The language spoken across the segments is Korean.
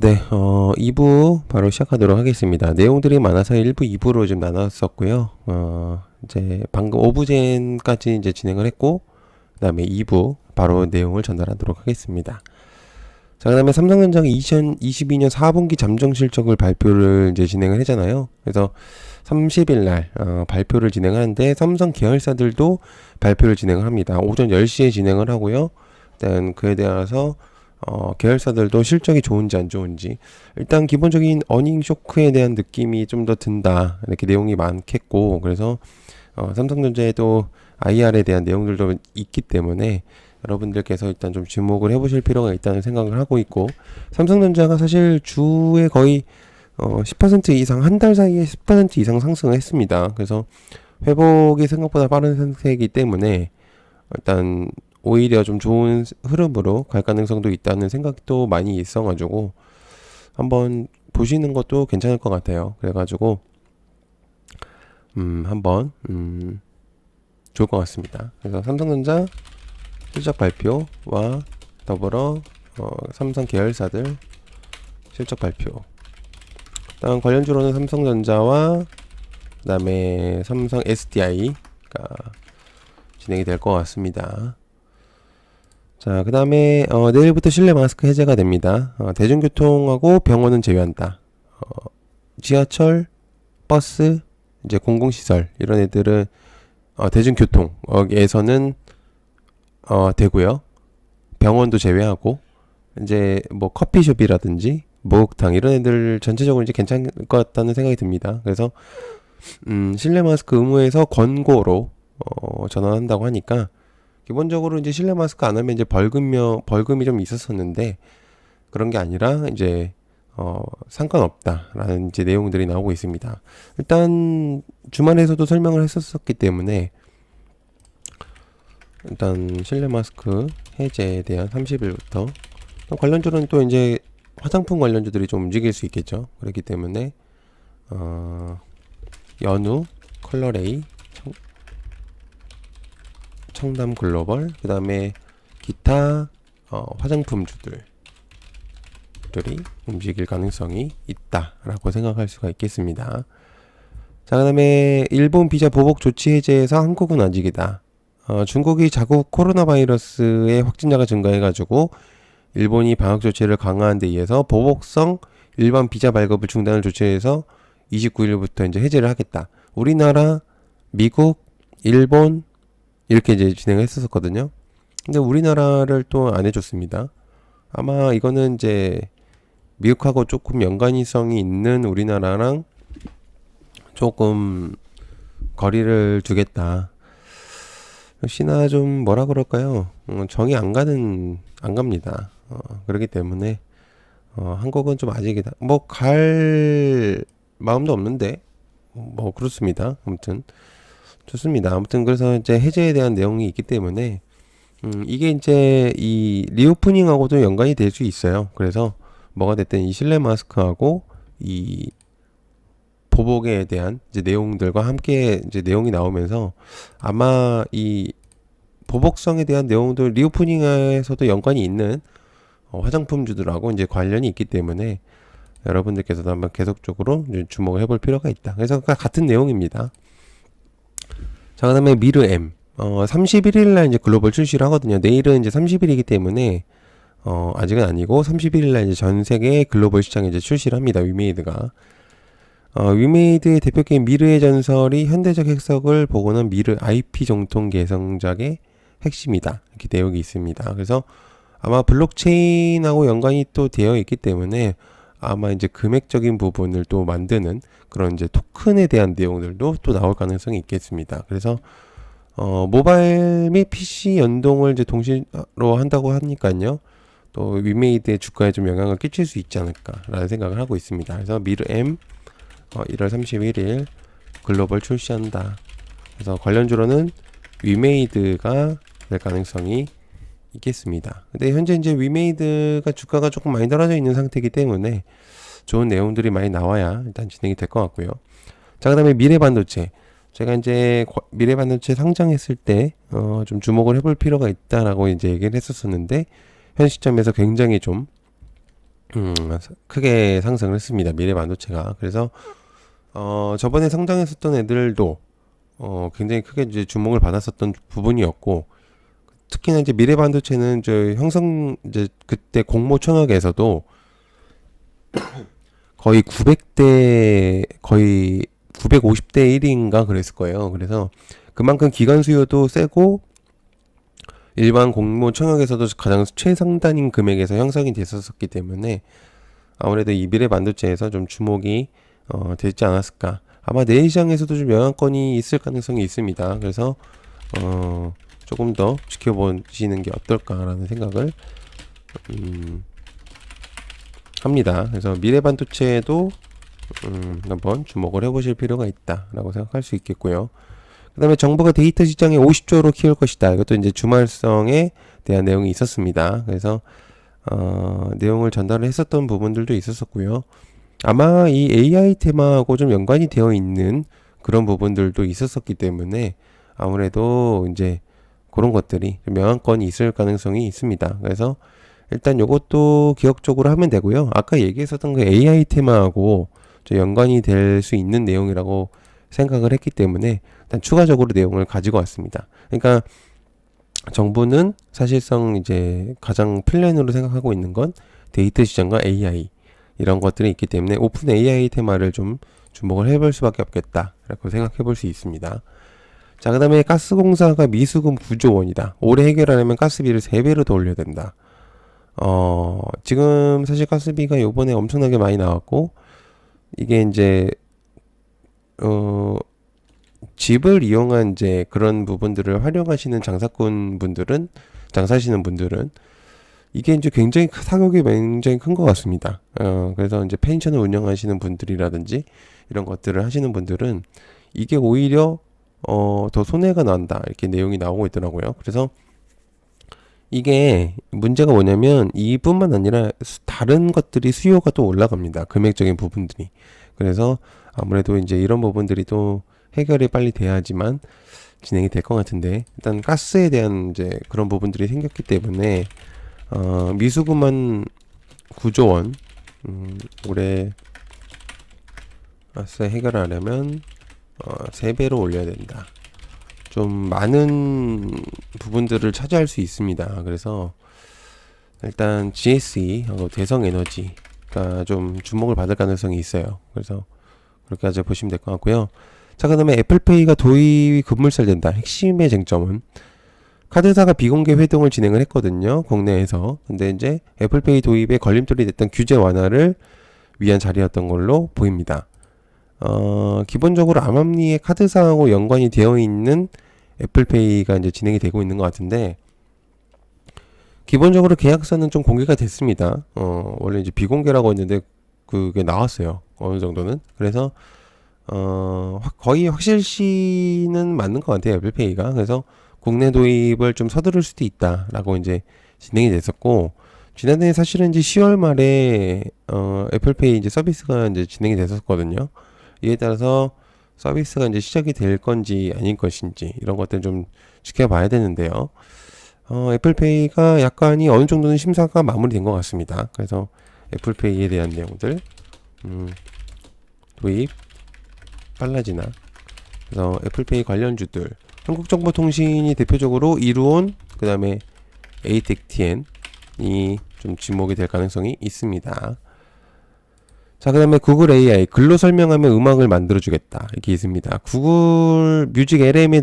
네, 2부 바로 시작하도록 하겠습니다. 내용들이 많아서 1부, 2부로 좀 나눴었고요. 이제 방금 오브젠까지 이제 진행을 했고, 그 다음에 2부 바로 내용을 전달하도록 하겠습니다. 자, 그 다음에 삼성전자가 2022년 4분기 잠정 실적을 발표를 이제 진행을 했잖아요. 그래서 30일 날, 발표를 진행하는데, 삼성 계열사들도 발표를 진행을 합니다. 오전 10시에 진행을 하고요. 일단 그에 대해서 계열사들도 실적이 좋은지 안 좋은지 일단 기본적인 어닝 쇼크에 대한 느낌이 좀 더 든다 이렇게 내용이 많겠고 그래서 삼성전자에도 IR에 대한 내용들도 있기 때문에 여러분들께서 일단 좀 주목을 해보실 필요가 있다는 생각을 하고 있고 삼성전자가 사실 주에 거의 10% 이상 한 달 사이에 10% 이상 상승을 했습니다. 그래서 회복이 생각보다 빠른 상태이기 때문에 일단 오히려 좀 좋은 흐름으로 갈 가능성도 있다는 생각도 많이 있어가지고 한번 보시는 것도 괜찮을 것 같아요. 그래가지고 한번 좋을 것 같습니다. 그래서 삼성전자 실적 발표와 더불어 삼성 계열사들 실적 발표. 다음 관련주로는 삼성전자와 그다음에 삼성 SDI가 진행이 될 것 같습니다. 자, 그 다음에 내일부터 실내 마스크 해제가 됩니다. 대중교통하고 병원은 제외한다. 지하철, 버스, 이제 공공시설 이런 애들은 대중교통에서는 되고요. 병원도 제외하고 이제 뭐 커피숍이라든지 목욕탕 이런 애들 전체적으로 이제 괜찮을 것 같다는 생각이 듭니다. 그래서 실내 마스크 의무에서 권고로 전환한다고 하니까 기본적으로 이제 실내 마스크 안 하면 이제 벌금이 좀 있었었는데 그런 게 아니라 이제 상관없다라는 이제 내용들이 나오고 있습니다. 일단 주말에서도 설명을 했었기 때문에 일단 실내 마스크 해제에 대한 30일부터 관련주로는 또 이제 화장품 관련주들이 좀 움직일 수 있겠죠. 그렇기 때문에 연우, 컬러레이, 청담 글로벌, 그 다음에 기타 화장품주들이 움직일 가능성이 있다라고 생각할 수가 있겠습니다. 자, 그 다음에 일본 비자 보복 조치 해제에서 한국은 아직이다. 중국이 자국 코로나 바이러스의 확진자가 증가해가지고 일본이 방역 조치를 강화한 데 의해서 보복성 일반 비자 발급을 중단을 조치해서 29일부터 이제 해제를 하겠다. 우리나라, 미국, 일본 이렇게 이제 진행을 했었거든요. 근데 우리나라를 또 안 해줬습니다. 아마 이거는 이제 미국하고 조금 연관성이 있는 우리나라랑 조금 거리를 두겠다. 역시나 좀 뭐라 그럴까요? 정이 안 갑니다. 그렇기 때문에 한국은 좀 아직이다. 뭐 갈 마음도 없는데 뭐 그렇습니다. 아무튼 좋습니다. 아무튼 그래서 이제 해제에 대한 내용이 있기 때문에 이게 이제 이 리오프닝하고도 연관이 될 수 있어요. 그래서 뭐가 됐든 이 실내 마스크하고 이 보복에 대한 이제 내용들과 함께 이제 내용이 나오면서 아마 이 보복성에 대한 내용들 리오프닝에서도 연관이 있는 화장품주들하고 이제 관련이 있기 때문에 여러분들께서도 한번 계속적으로 이제 주목을 해볼 필요가 있다. 그래서 같은 내용입니다. 자, 그 다음에 미르M. 31일날 이제 글로벌 출시를 하거든요. 내일은 이제 30일이기 때문에, 아직은 아니고, 31일날 이제 전 세계 글로벌 시장에 이제 출시를 합니다. 위메이드가. 위메이드의 대표 게임 미르의 전설이 현대적 해석을 보고는 미르 IP 정통 개성작의 핵심이다. 이렇게 내용이 있습니다. 그래서 아마 블록체인하고 연관이 또 되어 있기 때문에 아마 이제 금액적인 부분을 또 만드는 그런 이제 토큰에 대한 내용들도 또 나올 가능성이 있겠습니다. 그래서 모바일 및 PC 연동을 이제 동시로 한다고 하니까요. 또 위메이드의 주가에 좀 영향을 끼칠 수 있지 않을까라는 생각을 하고 있습니다. 그래서 미르M 1월 31일 글로벌 출시한다. 그래서 관련주로는 위메이드가 될 가능성이 있겠습니다. 근데 현재 이제 위메이드가 주가가 조금 많이 떨어져 있는 상태이기 때문에 좋은 내용들이 많이 나와야 일단 진행이 될 것 같고요. 자, 그 다음에 미래반도체. 제가 이제 미래반도체 상장했을 때 좀 주목을 해볼 필요가 있다라고 이제 얘기를 했었었는데 현 시점에서 굉장히 좀 크게 상승을 했습니다. 미래 반도체가. 그래서 저번에 상장했었던 애들도 굉장히 크게 이제 주목을 받았었던 부분이었고, 특히나 이제 미래 반도체는 이제 그때 공모 청약에서도 거의 900대 거의 950대 1인가 그랬을 거예요. 그래서 그만큼 기관 수요도 세고 일반 공모 청약에서도 가장 최상단인 금액에서 형성이 됐었기 때문에 아무래도 이 미래 반도체에서 좀 주목이 되지 않았을까. 아마 내일 시장에서도 좀 영향권이 있을 가능성이 있습니다. 그래서 조금 더 지켜보시는 게 어떨까라는 생각을 합니다. 그래서 미래 반도체도 한번 주목을 해보실 필요가 있다라고 생각할 수 있겠고요. 그 다음에 정부가 데이터 시장에 50조로 키울 것이다. 이것도 이제 주말성에 대한 내용이 있었습니다. 그래서 내용을 전달을 했었던 부분들도 있었었고요. 아마 이 AI 테마하고 좀 연관이 되어 있는 그런 부분들도 있었었기 때문에 아무래도 이제 그런 것들이 좀 영향권이 있을 가능성이 있습니다. 그래서 일단 요것도 기억적으로 하면 되고요. 아까 얘기했었던 그 AI 테마하고 좀 연관이 될 수 있는 내용이라고 생각을 했기 때문에 일단 추가적으로 내용을 가지고 왔습니다. 그러니까 정부는 사실상 이제 가장 플랜으로 생각하고 있는 건 데이터 시장과 AI 이런 것들이 있기 때문에 오픈 AI 테마를 좀 주목을 해볼 수밖에 없겠다라고 생각해 볼 수 있습니다. 자, 그 다음에 가스공사가 미수금 9조 원이다. 올해 해결하려면 가스비를 3배로 더 올려야 된다. 지금 사실 가스비가 요번에 엄청나게 많이 나왔고, 이게 이제, 집을 이용한 이제 그런 부분들을 활용하시는 장사하시는 분들은, 이게 이제 굉장히 타격이 굉장히 큰 것 같습니다. 그래서 이제 펜션을 운영하시는 분들이라든지, 이런 것들을 하시는 분들은, 이게 오히려, 더 손해가 난다. 이렇게 내용이 나오고 있더라고요. 그래서, 이게 문제가 뭐냐면 이뿐만 아니라 다른 것들이 수요가 또 올라갑니다. 금액적인 부분들이. 그래서 아무래도 이제 이런 부분들이 또 해결이 빨리 돼야지만 진행이 될 것 같은데 일단 가스에 대한 이제 그런 부분들이 생겼기 때문에 미수금만 9조 원 올해 가스 해결하려면 3배로 올려야 된다. 좀 많은 부분들을 차지할 수 있습니다. 그래서 일단 GSE하고 대성에너지가 좀 주목을 받을 가능성이 있어요. 그래서 그렇게까지 보시면 될 것 같고요. 자, 그 다음에 애플페이가 도입이 급물살된다. 핵심의 쟁점은 카드사가 비공개 회동을 진행을 했거든요. 국내에서. 근데 이제 애플페이 도입에 걸림돌이 됐던 규제 완화를 위한 자리였던 걸로 보입니다. 기본적으로 암암리의 카드사하고 연관이 되어 있는 애플페이가 이제 진행이 되고 있는 것 같은데, 기본적으로 계약서는 좀 공개가 됐습니다. 원래 이제 비공개라고 했는데, 그게 나왔어요. 어느 정도는. 그래서, 거의 확실시는 맞는 것 같아요. 애플페이가. 그래서 국내 도입을 좀 서두를 수도 있다라고 이제 진행이 됐었고, 지난해 사실은 이제 10월 말에, 애플페이 이제 서비스가 이제 진행이 됐었거든요. 이에 따라서 서비스가 이제 시작이 될 건지 아닐 것인지 이런 것들 좀 지켜봐야 되는데요. 애플페이가 약간이 어느 정도는 심사가 마무리된 것 같습니다. 그래서 애플페이에 대한 내용들, 도입 빨라지나. 그래서 애플페이 관련주들, 한국정보통신이 대표적으로 이루온, 그 다음에 에이텍TN이 좀 지목이 될 가능성이 있습니다. 자, 그 다음에 구글 AI, 글로 설명하면 음악을 만들어주겠다. 이렇게 있습니다. 구글 뮤직 LM의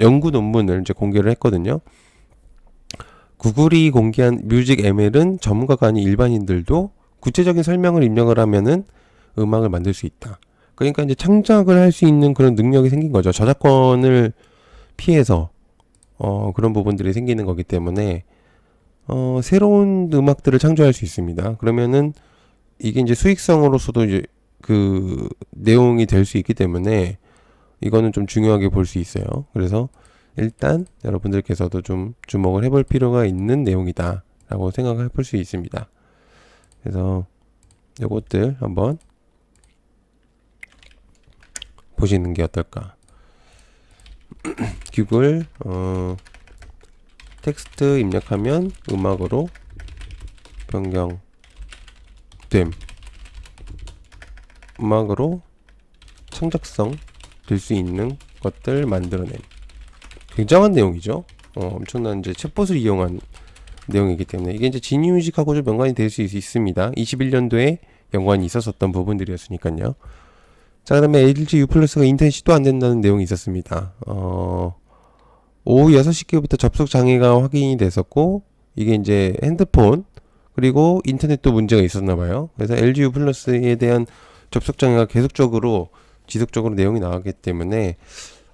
연구 논문을 이제 공개를 했거든요. 구글이 공개한 뮤직 ML은 전문가가 아닌 일반인들도 구체적인 설명을 입력을 하면은 음악을 만들 수 있다. 그러니까 이제 창작을 할 수 있는 그런 능력이 생긴 거죠. 저작권을 피해서, 그런 부분들이 생기는 거기 때문에, 새로운 음악들을 창조할 수 있습니다. 그러면은 이게 이제 수익성으로서도 이제 그 내용이 될 수 있기 때문에 이거는 좀 중요하게 볼 수 있어요. 그래서 일단 여러분들께서도 좀 주목을 해볼 필요가 있는 내용이다 라고 생각을 해볼 수 있습니다. 그래서 요것들 한번 보시는 게 어떨까. 구글 텍스트 입력하면 음악으로 변경됨 음악으로 창작성 될 수 있는 것들 만들어냄. 굉장한 내용이죠. 엄청난 이제 챗봇을 이용한 내용이기 때문에 이게 이제 진유식하고 좀 연관이 될 수 있습니다. 21년도에 연관이 있었었던 부분들이었으니까요. 자, 그 다음에 LG U 플러스가 인터넷 시도 안 된다는 내용이 있었습니다. 오후 6시부터 접속 장애가 확인이 됐었고, 이게 이제 핸드폰, 그리고 인터넷도 문제가 있었나 봐요. 그래서 LG U 플러스에 대한 접속 장애가 계속적으로, 지속적으로 내용이 나왔기 때문에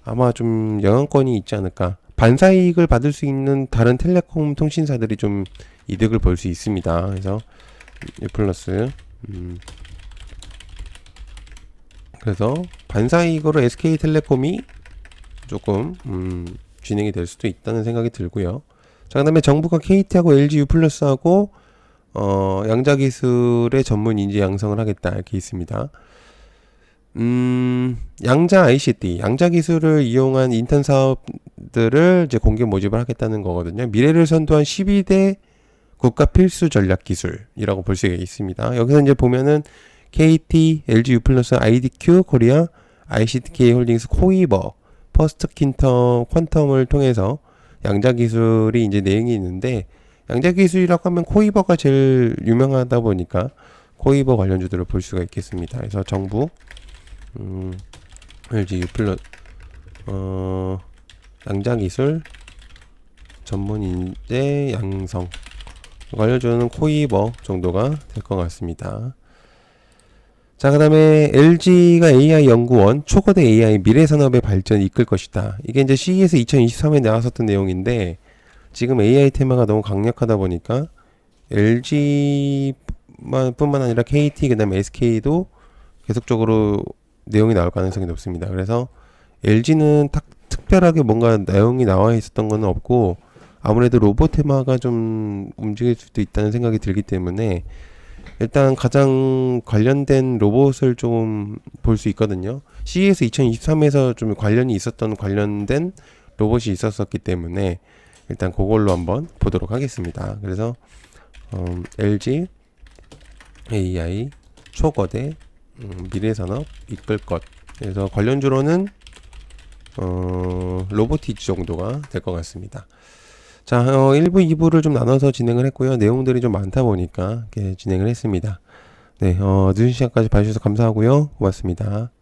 아마 좀 영향권이 있지 않을까. 반사이익을 받을 수 있는 다른 텔레콤 통신사들이 좀 이득을 볼 수 있습니다. 그래서 U 플러스, 그래서 반사이익으로 SK텔레콤이 조금 진행이 될 수도 있다는 생각이 들고요. 자, 그다음에 정부가 KT하고 LG U 플러스하고 양자 기술의 전문 인재 양성을 하겠다 이렇게 있습니다. 양자 ICT, 양자 기술을 이용한 인턴 사업들을 이제 공개 모집을 하겠다는 거거든요. 미래를 선도한 12대 국가 필수 전략 기술이라고 볼 수가 있습니다. 여기서 이제 보면은 KT, LG U 플러스, IDQ, 코리아, ICTK 홀딩스, 코이버, 퍼스트 퀀텀을 통해서 양자 기술이 이제 내용이 있는데, 양자 기술이라고 하면 코이버가 제일 유명하다 보니까 코이버 관련주들을 볼 수가 있겠습니다. 그래서 정부 LG U 플러스 양자 기술 전문 인재 양성 관련주는 코이버 정도가 될 것 같습니다. 자, 그 다음에 LG가 AI 연구원 초거대 AI 미래 산업의 발전을 이끌 것이다. 이게 이제 CES 2023에 나왔었던 내용인데, 지금 AI 테마가 너무 강력하다 보니까 LG뿐만 아니라 KT, 그 다음에 SK도 계속적으로 내용이 나올 가능성이 높습니다. 그래서 LG는 특별하게 뭔가 내용이 나와 있었던 건 없고, 아무래도 로봇 테마가 좀 움직일 수도 있다는 생각이 들기 때문에 일단 가장 관련된 로봇을 좀 볼 수 있거든요. CES 2023에서 좀 관련이 있었던 관련된 로봇이 있었기 때문에 일단 그걸로 한번 보도록 하겠습니다. 그래서 LG AI 초거대 미래산업 이끌 것. 그래서 관련주로는 로보티지 정도가 될 것 같습니다. 자, 1부, 2부를 좀 나눠서 진행을 했고요. 내용들이 좀 많다 보니까 이렇게 진행을 했습니다. 네, 늦은 시간까지 봐주셔서 감사하고요. 고맙습니다.